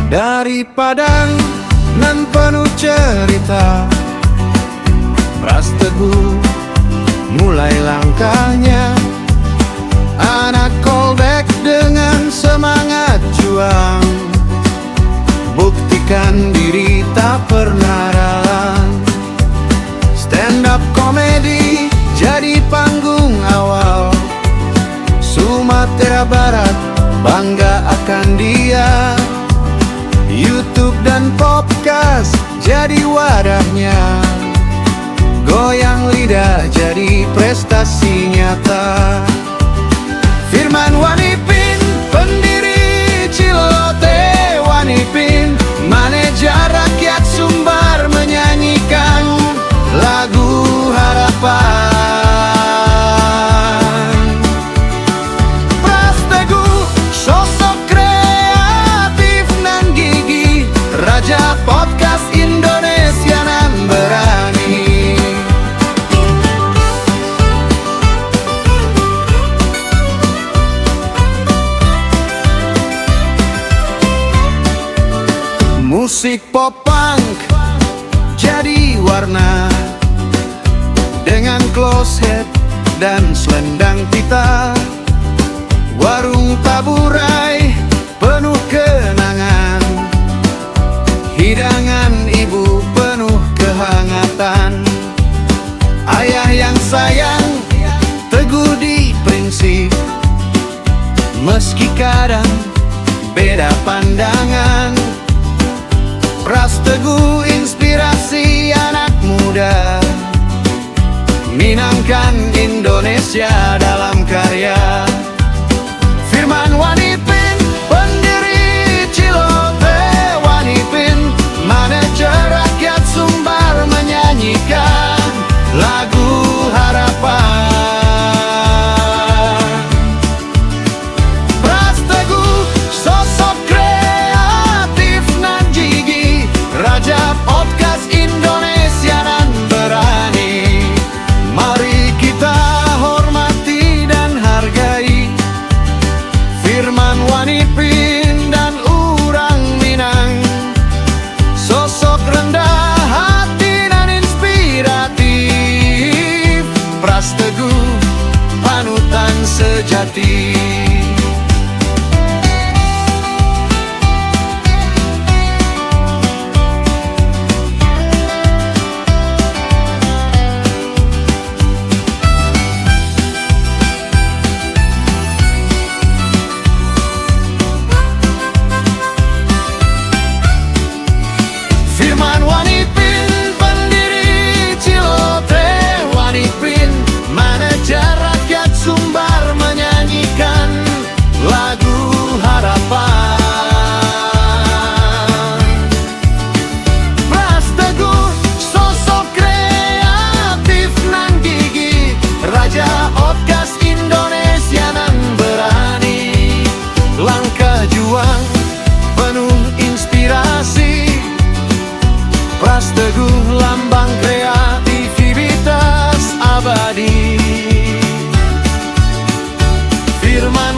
Dari Padang nan penuh cerita, Pras Teguh mulai langkahnya. Anak callback dengan semangat juang, buktikan diri tak pernah ralang. Stand up comedy jadi panggung awal, Sumatera Barat bangga akan dia. YouTube dan podcast jadi wadahnya, goyang lidah jadi prestasi nyata. Firman Wanipin, pendiri Cilote Wanipin, manajer rakyat Sumbar, menyanyikan lagu harapan. Pras Teguh, sosok kreatif nan gigih, raja podcast Indonesia nan berani. Musik pop punk jadi warna, dengan close head dan selendang pita. Warung taburai penuh kenangan, hidangan ibu penuh kehangatan. Ayah yang sayang, teguh di prinsip, meski kadang beda pandangan. Pras Teguh inspirasi anak muda, minangkan Indonesia dalam karya. Firman Wanipin, pendiri Cilote Wanipin, manajer rakyat Sumbar, menyanyikan lagu harapan. Pras Teguh, sosok kreatif nan gigih, raja podcast Indonesia nan berani. Mari kita hormati dan hargai Firman Wanipin dan urang Minang, sosok rendah hati dan inspiratif. Pras Teguh, panutan sejati. Firman Wanipin, pendiri Cilote Wanipin, manajer rakyat Sumbar, menyanyikan lagu harapan. Pras Teguh, sosok kreatif nan gigih, raja podcast Indonesia nan berani. Langkah juang penuh inspirasi, Pras Teguh lambang kreativitas abadi. Firman